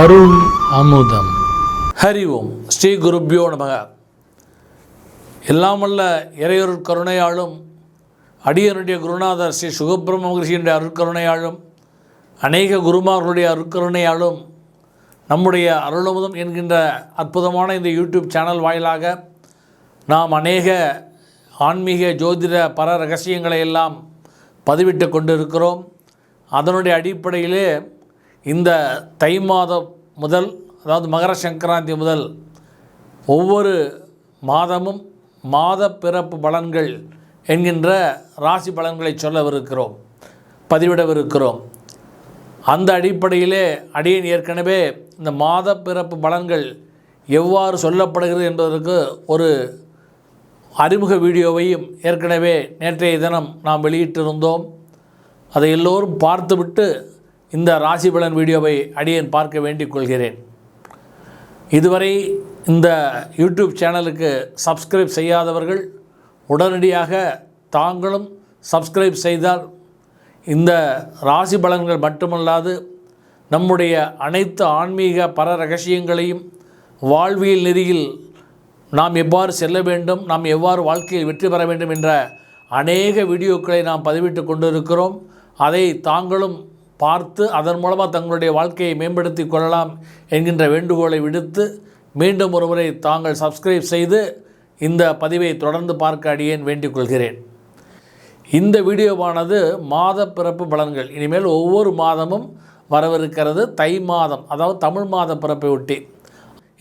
அருள் அமுதம். ஹரி ஓம். ஸ்ரீ குருப்யோ நமக. எல்லாம் வல்ல இறையொருட் கருணையாலும் அடியனுடைய குருநாதர் ஸ்ரீ சுகபிரம்ம மகரிஷியுடைய அருட்கருணையாலும் அநேக குருமார்களுடைய அருட்கருணையாலும் நம்முடைய அருளமுதம் என்கின்ற அற்புதமான இந்த யூடியூப் சேனல் வாயிலாக நாம் அநேக ஆன்மீக ஜோதிட பர ரகசியங்களை எல்லாம் பதிவிட்டு கொண்டிருக்கிறோம். அதனுடைய அடிப்படையிலே இந்த தை மாதம் முதல், அதாவது மகர சங்கராந்தி முதல் ஒவ்வொரு மாதமும் மாத பிறப்பு பலன்கள் என்கின்ற ராசி பலன்களை சொல்லவிருக்கிறோம், பதிவிடவிருக்கிறோம். அந்த அடிப்படையிலே அடியேன் ஏற்கனவே இந்த மாத பிறப்பு பலன்கள் எவ்வாறு சொல்லப்படுகிறது என்பதற்கு ஒரு அறிமுக வீடியோவையும் ஏற்கனவே நேற்றைய தினம் நாம் வெளியிட்டிருந்தோம். அதை எல்லோரும் பார்த்துவிட்டு இந்த ராசி பலன் வீடியோவை அடியேன் பார்க்க வேண்டிக் கொள்கிறேன். இதுவரை இந்த யூடியூப் சேனலுக்கு சப்ஸ்கிரைப் செய்யாதவர்கள் உடனடியாக தாங்களும் சப்ஸ்கிரைப் செய்தால் இந்த ராசி பலன்கள் மட்டுமல்லாது நம்முடைய அனைத்து ஆன்மீக பர ரகசியங்களையும், வாழ்வியல் நெறியில் நாம் எவ்வாறு செல்ல வேண்டும், நாம் எவ்வாறு வாழ்க்கையில் வெற்றி பெற வேண்டும் என்ற அநேக வீடியோக்களை நாம் பதிவிட்டு கொண்டிருக்கிறோம். அதை தாங்களும் பார்த்து அதன் மூலமாக தங்களுடைய வாழ்க்கையை மேம்படுத்தி கொள்ளலாம் என்கின்ற வேண்டுகோளை விடுத்து மீண்டும் ஒருமுறை தாங்கள் சப்ஸ்கிரைப் செய்து இந்த பதிவை தொடர்ந்து பார்க்க அடியேன் வேண்டிக் கொள்கிறேன். இந்த வீடியோவானது மாத பிறப்பு பலன்கள். இனிமேல் ஒவ்வொரு மாதமும் வரவிருக்கிறது. தை மாதம், அதாவது தமிழ் மாத பிறப்பை ஒட்டி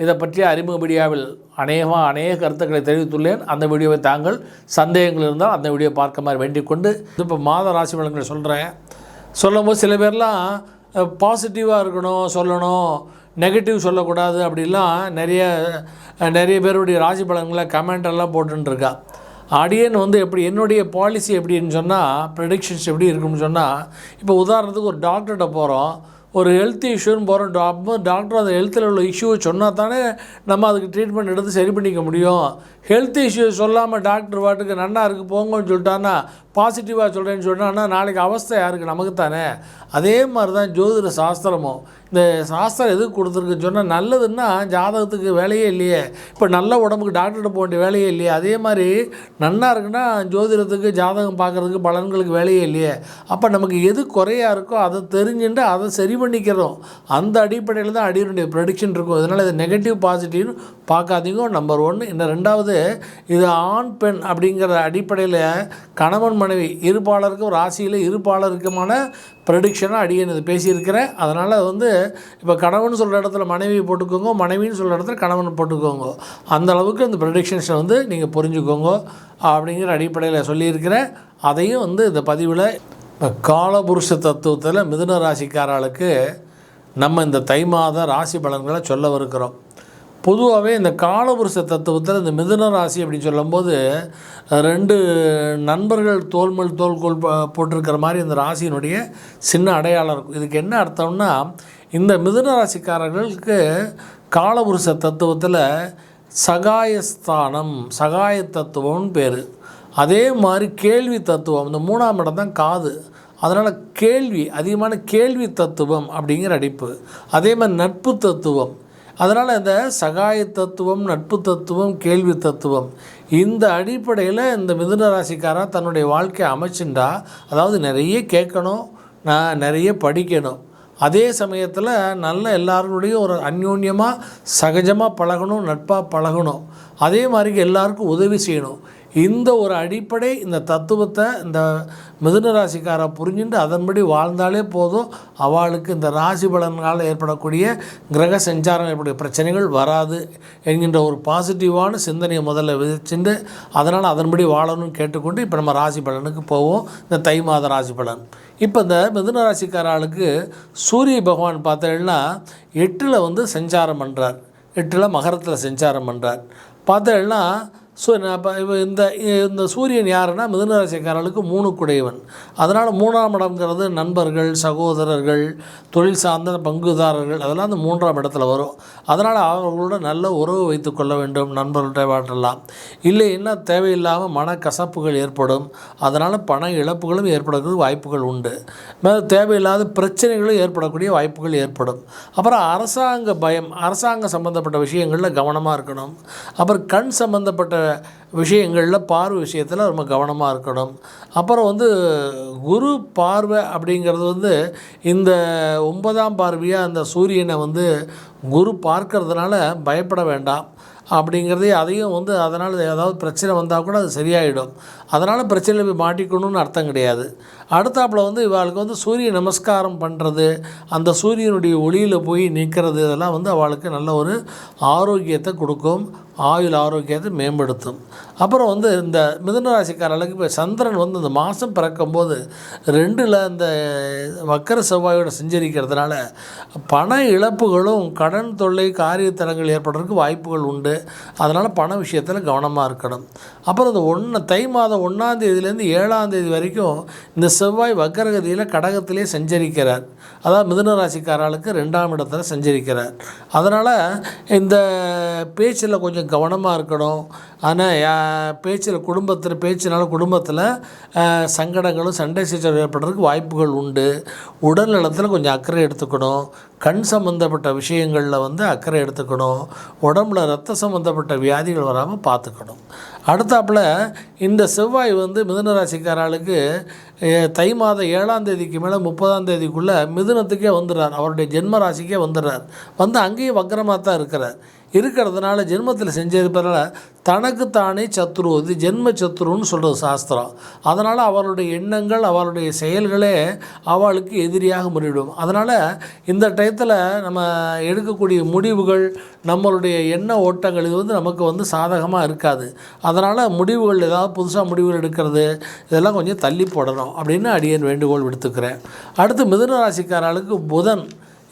இதை பற்றிய அறிமுக வீடியோவில் அநேக கருத்துக்களை தெரிவித்துள்ளேன். அந்த வீடியோவை தாங்கள் சந்தேகங்கள் இருந்தால் அந்த வீடியோ பார்க்க மாதிரி வேண்டிக் கொண்டு இப்போ மாத ராசி பலன்களை சொல்லும்போது சில பேர்லாம் பாசிட்டிவாக இருக்கணும் சொல்லணும், நெகட்டிவ் சொல்லக்கூடாது அப்படிலாம் நிறைய பேருடைய ராசி பலன்களை கமெண்டெல்லாம் போட்டுருக்கா. அடியேன் எப்படி என்னுடைய பாலிசி எப்படின்னு சொன்னால், ப்ரெடிக்ஷன்ஸ் எப்படி இருக்குன்னு சொன்னால், இப்போ உதாரணத்துக்கு ஒரு டாக்டர்கிட்ட போகிறோம், ஒரு ஹெல்த் இஷ்யூன்னு போகிறோம். டாக்டர் அந்த ஹெல்த்தில் உள்ள இஷ்யூவை சொன்னால் தானே நம்ம அதுக்கு ட்ரீட்மெண்ட் எடுத்து சரி பண்ணிக்க முடியும். ஹெல்த் இஷ்யூ சொல்லாமல் டாக்டர் வாட்டுக்கு நன்னா இருக்குது போங்கன்னு சொல்லிட்டான்னா, பாசிட்டிவாக சொல்கிறேன்னு சொன்னான்னா நாளைக்கு அவஸ்தை யாருக்கு? நமக்கு தானே. அதே மாதிரி தான் ஜோதிட சாஸ்திரமும். இந்த சாஸ்திரம் எதுக்கு கொடுத்துருக்குன்னு சொன்னால், நல்லதுன்னா ஜாதகத்துக்கு வேலையே இல்லையே. இப்போ நல்ல உடம்புக்கு டாக்டர்கிட்ட போக வேண்டிய வேலையே இல்லையே. அதே மாதிரி நன்னா இருக்குன்னா ஜோதிடத்துக்கு ஜாதகம் பார்க்குறதுக்கு பலன்களுக்கு வேலையே இல்லையே. அப்போ நமக்கு எது குறையாக இருக்கோ அதை தெரிஞ்சுட்டு அதை சரி பண்ணிக்கிறோம். அந்த அடிப்படையில் தான் அடியனுடைய ப்ரெடிக்ஷன் இருக்கும். அதனால் இது நெகட்டிவ் பாசிட்டிவ்னு பார்க்காதீங்க. நம்பர் 1. இந்த 2வது, இது ஆண் பெண் அப்படிங்கிற அடிப்படையில் கணவன் மனைவி இருபாலருக்கும் ராசியில் இருபாலருக்குமான ப்ரெடிக்ஷனாக அடியேன் இது பேசியிருக்கிறேன். அதனால் இப்போ கணவன் சொல்கிற இடத்துல மனைவி போட்டுக்கோங்க, மனைவின்னு சொல்கிற இடத்துல கணவன் போட்டுக்கோங்க. அந்த அளவுக்கு இந்த ப்ரெடிக்ஷன்ஸை நீங்கள் புரிஞ்சுக்கோங்க அப்படிங்கிற அடிப்படையில் சொல்லியிருக்கிறேன். அதையும் இந்த பதிவில் காலபுருஷ தத்துவத்தில் மிதுன ராசிக்காரர்களுக்கு நம்ம இந்த தை மாத ராசி பலன்களை சொல்லவிருக்கிறோம். பொதுவாகவே இந்த காலபுருஷ தத்துவத்தில் இந்த மிதுன ராசி அப்படின்னு சொல்லும்போது 2 நண்பர்கள் தோள் மேல் தோள்கோள் போட்டிருக்கிற மாதிரி இந்த ராசியினுடைய சின்ன அடையாளம் இருக்கும். இதுக்கு என்ன அர்த்தம்னா, இந்த மிதுன ராசிக்காரர்களுக்கு காலபுருஷ தத்துவத்தில் சகாயஸ்தானம், சகாய தத்துவம்னு பேர். அதே மாதிரி கேள்வி தத்துவம், இந்த 3ஆம் இடம் தான் காது. அதனால் கேள்வி, அதிகமான கேள்வி தத்துவம் அப்படிங்கிற அடிப்பு. அதே மாதிரி நட்பு தத்துவம். அதனால் இந்த சகாய தத்துவம், நட்பு தத்துவம், கேள்வி தத்துவம், இந்த அடிப்படையில் இந்த மிதுன ராசிக்காரன் தன்னுடைய வாழ்க்கையை அமைச்சுண்டா, அதாவது நிறைய கேட்கணும், நான் நிறைய படிக்கணும், அதே சமயத்தில் நல்ல எல்லாருடைய ஒரு அந்யோன்யமாக சகஜமாக பழகணும், நட்பாக பழகணும், அதே மாதிரி எல்லாருக்கும் உதவி செய்யணும். இந்த ஒரு அடிப்படை, இந்த தத்துவத்தை இந்த மிதுன ராசிக்காரை புரிஞ்சுட்டு அதன்படி வாழ்ந்தாலே போதும். அவளுக்கு இந்த ராசி பலன்களால் ஏற்படக்கூடிய கிரக சஞ்சாரம் ஏற்படைய பிரச்சனைகள் வராது என்கின்ற ஒரு பாசிட்டிவான சிந்தனையை முதல்ல விதிச்சுட்டு அதனால் அதன்படி வாழணும்னு கேட்டுக்கொண்டு இப்போ நம்ம ராசி பலனுக்கு போவோம். இந்த தை மாத ராசி பலன். இப்போ இந்த மிதுன ராசிக்காரர்களுக்கு சூரிய பகவான் பார்த்தீங்கன்னா 8ல் சஞ்சாரம் பண்ணுறார். 8ல் மகரத்தில் சஞ்சாரம் பண்ணுறார். பார்த்தீங்கன்னா ஸோ இப்போ இந்த இந்த சூரியன் யாருன்னா மிதுன ராசிக்காரர்களுக்கு 3 குடையவன். அதனால் 3ஆம் இடம்ங்கிறது நண்பர்கள், சகோதரர்கள், தொழில் சார்ந்த பங்குதாரர்கள், அதெல்லாம் அந்த 3ஆம் இடத்துல வரும். அதனால் அவர்களோட நல்ல உறவு வைத்து கொள்ள வேண்டும் நண்பர்கள்ட்ட வாட்டலாம். இல்லைன்னா தேவையில்லாமல் மனக்கசப்புகள் ஏற்படும். அதனால் பண இழப்புகளும் ஏற்படக்கூடிய வாய்ப்புகள் உண்டு. தேவையில்லாத பிரச்சனைகளும் ஏற்படக்கூடிய வாய்ப்புகள் ஏற்படும். அப்புறம் அரசாங்க பயம், அரசாங்கம் சம்மந்தப்பட்ட விஷயங்களில் கவனமாக இருக்கணும். அப்புறம் கண் சம்மந்தப்பட்ட விஷயங்களில் பார்வை விஷயத்தில் ரொம்ப கவனமாக இருக்கணும். அப்புறம் குரு பார்வை அப்படிங்கிறது இந்த 9ஆம் பார்வையாக அந்த சூரியனை குரு பார்க்கறதுனால பயப்பட வேண்டாம் அப்படிங்கிறதே. அதையும் அதனால் ஏதாவது பிரச்சனை வந்தால் கூட அது சரியாயிடும். அதனால் பிரச்சனையில் போய் மாட்டிக்கணும்னு அர்த்தம் கிடையாது. அடுத்தாப்பில் இவளுக்கு சூரிய நமஸ்காரம் பண்ணுறது, அந்த சூரியனுடைய ஒளியில் போய் நிற்கிறது, இதெல்லாம் அவளுக்கு நல்ல ஒரு ஆரோக்கியத்தை கொடுக்கும், ஆயுள் ஆரோக்கியத்தை மேம்படுத்தும். அப்புறம் இந்த மிதுன ராசிக்காரர்களுக்கு இப்போ சந்திரன் இந்த மாதம் பிறக்கும்போது 2ல் இந்த வக்கர செவ்வாயோடு செஞ்சரிக்கிறதுனால பண இழப்புகளும் கடன் தொல்லை காரியத்தலங்கள் ஏற்படுறதுக்கு வாய்ப்புகள் உண்டு. அதனால் பண விஷயத்தில் கவனமாக இருக்கணும். அப்புறம் இந்த தை மாதம் 1ஆம் தேதியிலேருந்து 7ஆம் தேதி வரைக்கும் இந்த செவ்வாய் வக்கரகதியில் கடகத்திலே சஞ்சரிக்கிறார். அதாவது மிதுன ராசிக்காரர்களுக்கு 2ஆம் இடத்துல சஞ்சரிக்கிறார். அதனால் இந்த பேச்சில் கொஞ்சம் கவனமாக இருக்கணும். ஆனால் பேச்சினால குடும்பத்தில் சங்கடங்களும் சண்டை சச்சரவு ஏற்படுறதுக்கு வாய்ப்புகள் உண்டு. உடல் நலத்தில் கொஞ்சம் அக்கறை எடுத்துக்கணும். கண் சம்மந்தப்பட்ட விஷயங்களில் அக்கறை எடுத்துக்கணும். உடம்புல ரத்த சம்மந்தப்பட்ட வியாதிகள் வராமல் பார்த்துக்கணும். அடுத்தாப்பில் இந்த செவ்வாய் மிதுன ராசிக்காரர்களுக்கு தை மாதம் 7ஆம் தேதிக்கு மேலே 30ஆம் தேதிக்குள்ளே மிதுனத்துக்கே வந்துடுறார். அவருடைய ஜென்ம ராசிக்கே வந்துடுறார். அங்கேயும் வக்கரமாக தான் இருக்கிறதுனால ஜென்மத்தில் செஞ்சிருப்பதால் தனக்குத்தானே சத்ரு, இது ஜென்ம சத்ருன்னு சொல்கிறது சாஸ்திரம். அதனால் அவருடைய எண்ணங்கள், அவருடைய செயல்களே அவளுக்கு எதிரியாக முறிவிடும். அதனால் இந்த டயத்தில் நம்ம எடுக்கக்கூடிய முடிவுகள், நம்மளுடைய எண்ண ஓட்டங்கள் இது நமக்கு சாதகமாக இருக்காது. அதனால் முடிவுகள், ஏதாவது புதுசாக முடிவுகள் எடுக்கிறது, இதெல்லாம் கொஞ்சம் தள்ளி போடணும் அப்படின்னு அடியேன் வேண்டுகோள் விடுத்துக்கிறேன். அடுத்து மிதுன ராசிக்காரர்களுக்கு புதன்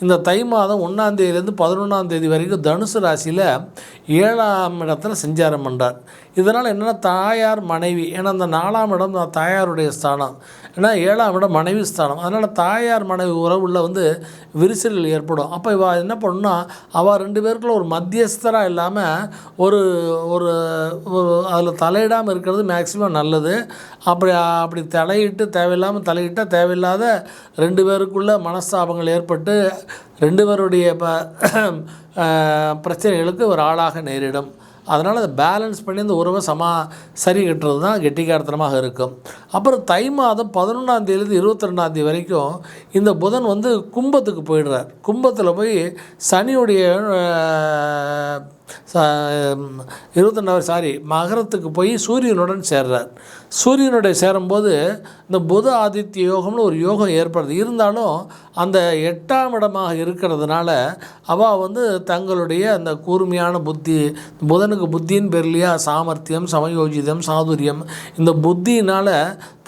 இந்த தை மாதம் 1ஆம் தேதியிலேருந்து 11ஆம் தேதி வரைக்கும் தனுசு ராசியில் 7ஆம் இடத்துல சஞ்சாரம் பண்ணுறார். இதனால் என்னென்னா தாயார் மனைவி, ஏன்னா அந்த 4ஆம் இடம் தாயாருடைய ஸ்தானம், ஏன்னா 7ஆம் இடம் மனைவி ஸ்தானம். அதனால் தாயார் மனைவி உறவுள்ள விரிசல்கள் ஏற்படும். அப்போ இவள் என்ன பண்ணுன்னா, அவள் 2 பேருக்குள்ள ஒரு மத்தியஸ்தராக இல்லாமல் ஒரு ஒரு அதில் தலையிடாமல் இருக்கிறது மேக்சிமம் நல்லது. அப்படி தேவையில்லாமல் தலையிட்டால் தேவையில்லாத 2 பேருக்குள்ள மனஸ்தாபங்கள் ஏற்பட்டு 2 பேருடைய பிரச்சனைகளுக்கு ஒரு ஆளாக நேரிடும். அதனால் அதை பேலன்ஸ் பண்ணி இந்த உறவை சரி கட்டுறது தான் கெட்டிக்காரத்தனமாக இருக்கும். அப்புறம் தை மாதம் 11ஆம் தேதியிலேருந்து 22ஆம் தேதி வரைக்கும் இந்த புதன் கும்பத்துக்கு போயிடுறார். கும்பத்தில் போய் சனியுடைய 22 மகரத்துக்கு போய் சூரியனுடன் சேர்றார். சூரியனுடைய சேரும்போது இந்த புத ஆதித்ய யோகம்னு ஒரு யோகம் ஏற்படுது. இருந்தாலும் அந்த 8ஆம் இடமாக இருக்கிறதுனால அவள் தங்களுடைய அந்த கூர்மையான புத்தி, புதனுக்கு புத்தியின் பேர்லையா சாமர்த்தியம், சமயோஜிதம், சாதுரியம், இந்த புத்தியினால்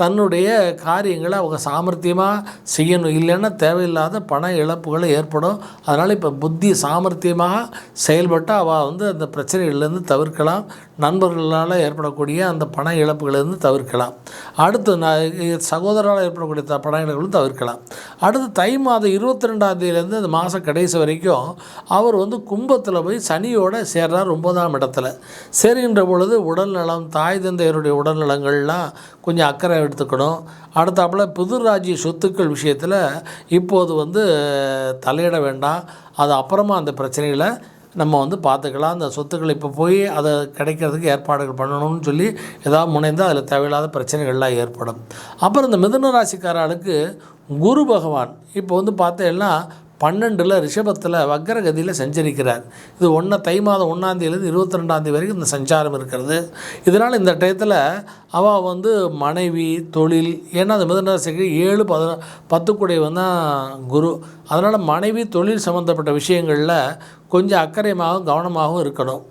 தன்னுடைய காரியங்களை அவங்க சாமர்த்தியமாக செய்யணும். இல்லைன்னா தேவையில்லாத பண இழப்புகள் ஏற்படும். அதனால் இப்போ புத்தி சாமர்த்தியமாக செயல்பட்டால் அவள் அந்த பிரச்சனைகள்லேருந்து தவிர்க்கலாம். நண்பர்களால் ஏற்படக்கூடிய அந்த பண இழப்புகளிலிருந்து தவிர்க்கலாம். அடுத்து சகோதரரால் ஏற்படக்கூடிய பண இழப்புகளும் தவிர்க்கலாம். அடுத்து தை மாதம் 22ஆம் தேதியிலேருந்து அந்த மாத கடைசி வரைக்கும் அவர் கும்பத்தில் போய் சனியோட சேர்றார் 9ஆம் இடத்துல. சேருகின்ற பொழுது உடல்நலம், தாய் தந்தையருடைய உடல்நலங்கள்லாம் கொஞ்சம் அக்கறை எடுத்துக்கணும். அடுத்தாப்பில் புதுராஜ்ய சொத்துக்கள் விஷயத்தில் இப்போது தலையிட வேண்டாம். அது அப்புறமா அந்த பிரச்சனைகளை நம்ம பார்த்துக்கலாம். அந்த சொத்துக்களை இப்போ போய் அதை கிடைக்கிறதுக்கு ஏற்பாடுகள் பண்ணணும்னு சொல்லி ஏதாவது முனைந்தால் அதில் தேவையில்லாத பிரச்சனைகள்லாம் ஏற்படும். அப்புறம் இந்த மிதுன ராசிக்காரர்களுக்கு குரு பகவான் இப்போ பார்த்தேன்னா 12ல் ரிஷபத்தில் வக்கரகதியில் சஞ்சரிக்கிறார். இது தை மாதம் 1ஆம் தேதியிலேருந்து 22ஆம் தேதி வரைக்கும் இந்த சஞ்சாரம் இருக்கிறது. இதனால் இந்த டயத்தில் அவள் மனைவி, தொழில், ஏன்னா அந்த மிதுன ராசிக்கு 7, 10 கூடியவன் தான் குரு. அதனால் மனைவி, தொழில் சம்மந்தப்பட்ட விஷயங்களில் கொஞ்சம் அக்கறையாகவும் கவனமாகவும் இருக்கணும்.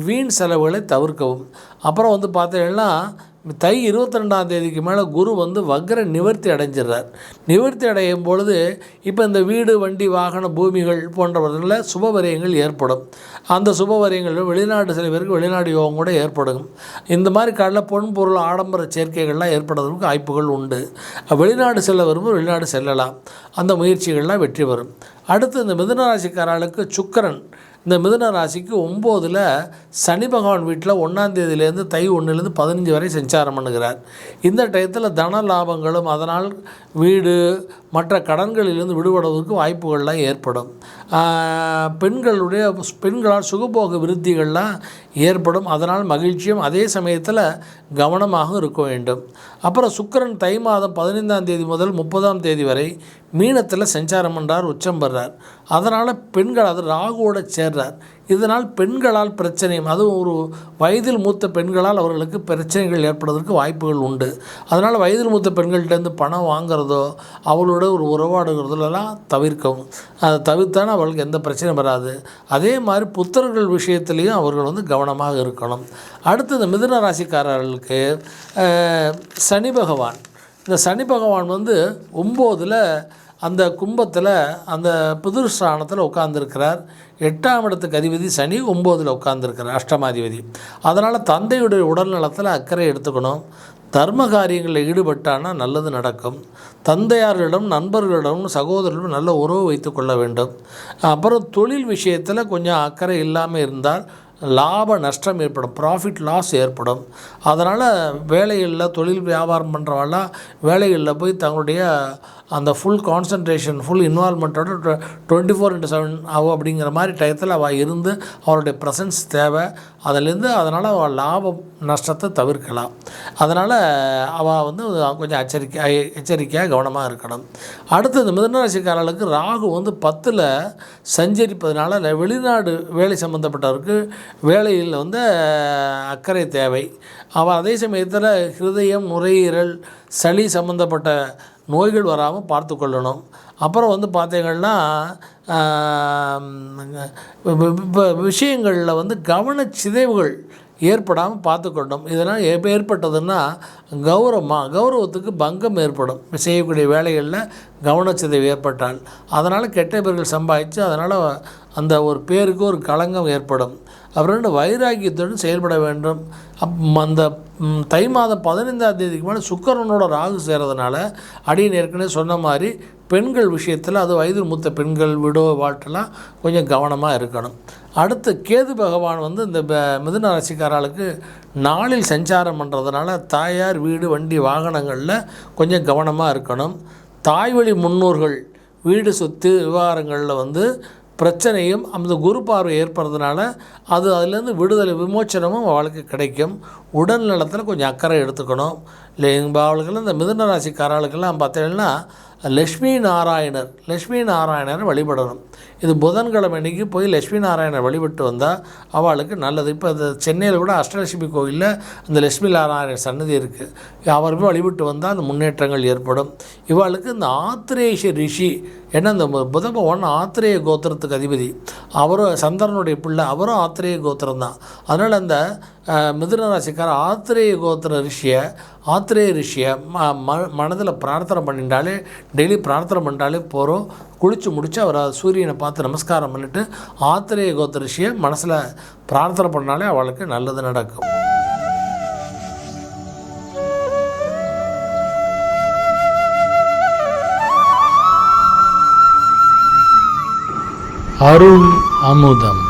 வீண் செலவுகளை தவிர்க்கவும். அப்புறம் பார்த்தீங்கன்னா தை 22ஆம் தேதிக்கு மேலே குரு வந்து வக்ர நிவர்த்தி அடைஞ்சிடுறார். நிவர்த்தி அடையும் பொழுது இப்போ இந்த வீடு, வண்டி, வாகன, பூமிகள் போன்றவர்களில் சுபவரியங்கள் ஏற்படும். அந்த சுபவரியங்கள் வெளிநாடு, சில பேருக்கு வெளிநாடு யோகம் கூட ஏற்படும். இந்த மாதிரி காலையில் பொன் பொருள் ஆடம்பர சேர்க்கைகள்லாம் ஏற்படுறதுக்கு வாய்ப்புகள் உண்டு. வெளிநாடு செல்ல வரும்போது வெளிநாடு செல்லலாம். அந்த முயற்சிகள்லாம் வெற்றி வரும். அடுத்து இந்த மிதுன ராசிக்காரர்களுக்கு சுக்கிரன் இந்த மிதுன ராசிக்கு 9ல் சனி பகவான் வீட்டில் 1ஆம் தேதியிலேருந்து தை 1லேருந்து 15 வரை சஞ்சாரம் பண்ணுகிறார். இந்த டயத்தில் தன லாபங்களும் அதனால் வீடு மற்ற கடன்களிலிருந்து விடுபடுவதற்கு வாய்ப்புகள்லாம் ஏற்படும். பெண்களால் சுகபோக விருத்திகள்லாம் ஏற்படும். அதனால் மகிழ்ச்சியும் அதே சமயத்தில் கவனமாக இருக்க வேண்டும். அப்புறம் சுக்கிரன் தை மாதம் 15ஆம் தேதி முதல் 30ஆம் தேதி வரை மீனத்தில் சஞ்சாரம் பண்ணுறார், உச்சம் பெறார். அதனால் பெண்கள் அது ராகுவோட சேர்றார். இதனால் பெண்களால் பிரச்சனையும், அதுவும் ஒரு வயதில் மூத்த பெண்களால் அவர்களுக்கு பிரச்சனைகள் ஏற்படுவதற்கு வாய்ப்புகள் உண்டு. அதனால் வயதில் மூத்த பெண்கள்கிட்டேருந்து பணம் வாங்குறதோ அவளோட ஒரு உறவாடுகிறதுலாம் தவிர்க்கவும். அதை தவிர்த்தான அவர்களுக்கு எந்த பிரச்சனையும் வராது. அதே மாதிரி புத்தர்கள் விஷயத்துலேயும் அவர்கள் வந்து கவனமாக இருக்கணும். அடுத்து இந்த மிதுன ராசிக்காரர்களுக்கு சனி பகவான், இந்த சனி பகவான் வந்து 9ல் அந்த கும்பத்தில் அந்த புதுஸ்தானத்தில் உட்கார்ந்துருக்கிறார். 8ஆம் இடத்துக்கு அதிபதி சனி 9ல் உட்கார்ந்துருக்கிறார், அஷ்டமாதிபதி. அதனால் தந்தையுடைய உடல் நலத்தில் அக்கறை எடுத்துக்கணும். தர்ம காரியங்களில் ஈடுபட்டானா நல்லது நடக்கும். தந்தையார்களிடம், நண்பர்களிடம், சகோதரர்களிடம் நல்ல உறவு வைத்து கொள்ள வேண்டும். அப்புறம் தொழில் விஷயத்தில் கொஞ்சம் அக்கறை இல்லாமல் இருந்தால் லாப நஷ்டம் ஏற்படும், ப்ராஃபிட் லாஸ் ஏற்படும். அதனால் வேலைகளில் தொழில் வியாபாரம் பண்ணுறவெல்லாம் வேலைகளில் போய் தங்களுடைய அந்த ஃபுல் கான்சன்ட்ரேஷன், ஃபுல் இன்வால்மெண்ட்டோட 24/7 ஆகும் அப்படிங்கிற மாதிரி டயத்தில் அவள் இருந்து அவளுடைய ப்ரெசன்ஸ் தேவை. அதிலேருந்து அதனால் அவள் லாபம் நஷ்டத்தை தவிர்க்கலாம். அதனால் அவள் வந்து கொஞ்சம் எச்சரிக்கையாக கவனமாக இருக்கணும். அடுத்தது மிதுன ராசிக்காரர்களுக்கு ராகு வந்து 10ல் சஞ்சரிப்பதனால வெளிநாடு வேலை சம்மந்தப்பட்டவருக்கு வேலையில் வந்து அக்கறை தேவை. அவள் அதே சமயத்தில் ஹிருதயம், நுரையீரல், சளி சம்மந்தப்பட்ட நோய்கள் வராமல் பார்த்து கொள்ளணும். அப்புறம் வந்து பார்த்திங்கன்னா இப்போ விஷயங்களில் வந்து கவனச்சிதைவுகள் ஏற்படாமல் பார்த்துக்கொள்ளணும். இதெல்லாம் ஏற்பட்டதுன்னா கௌரவத்துக்கு பங்கம் ஏற்படும். செய்யக்கூடிய வேலைகளில் கவனச்சிதைவு ஏற்பட்டால் அதனால் கெட்ட பேர்கள் சம்பாதிச்சு அதனால் அந்த ஒரு பேருக்கு ஒரு களங்கம் ஏற்படும். அப்புறம் வைராக்கியத்துடன் செயல்பட வேண்டும். அந்த தை மாதம் 15ஆம் தேதிக்கு மேலே சுக்கிரனோட ராகு சேர்றதுனால அடியன் ஏற்கனவே சொன்ன மாதிரி பெண்கள் விஷயத்தில், அது வயதில் மூத்த பெண்கள், விடோ வாழ்க்கெல்லாம் கொஞ்சம் கவனமாக இருக்கணும். அடுத்து கேது பகவான் வந்து இந்த மிதுன ராசிக்காரர்களுக்கு நாளில் சஞ்சாரம் பண்ணுறதுனால தாயார், வீடு, வண்டி, வாகனங்களில் கொஞ்சம் கவனமாக இருக்கணும். தாய்வழி முன்னோர்கள், வீடு, சொத்து விவகாரங்களில் வந்து பிரச்சனையும் அந்த குரு பார்வை ஏற்படுறதுனால அதுலேருந்து விடுதலை, விமோச்சனமும் அவளுக்கு கிடைக்கும். உடல் நலத்தில் கொஞ்சம் அக்கறை எடுத்துக்கணும். இல்லை அவளுக்கெல்லாம் இந்த மிதுன ராசிக்காரர்களுக்கெல்லாம் பார்த்தீங்கன்னா லக்ஷ்மி நாராயணர் வழிபடணும். இது புதன்கிழமை அன்றைக்கி போய் லக்ஷ்மி நாராயணர் வழிபட்டு வந்தால் அவளுக்கு நல்லது. இப்போ இந்த சென்னையில் கூட அஷ்டலட்சுமி கோயிலில் அந்த லக்ஷ்மி நாராயணர் சன்னதி இருக்குது. அவர் போய் வழிபட்டு வந்தால் அந்த முன்னேற்றங்கள் ஏற்படும். இவளுக்கு இந்த ஆத்திரேய ரிஷி, ஏன்னா இந்த புத பகவான் ஆத்திரேய கோத்திரத்துக்கு அதிபதி, அவரும் சந்திரனுடைய பிள்ளை, அவரும் ஆத்திரேய கோத்திரம் தான். அதனால் அந்த மிதுன ராசிக்கார ஆத்திரேய கோத்திர ரிஷியை மனதில் பிரார்த்தனை பண்ணிட்டாலே, டெய்லி பிரார்த்தனை பண்ணிட்டாலே போகிறோம். குளித்து முடித்து அவரை சூரியனை பார்த்து நமஸ்காரம் பண்ணிவிட்டு ஆத்திரேய கோத்திர ரிஷியை மனசில் பிரார்த்தனை பண்ணாலே அவளுக்கு நல்லது நடக்கும். அருள் அமுதம்.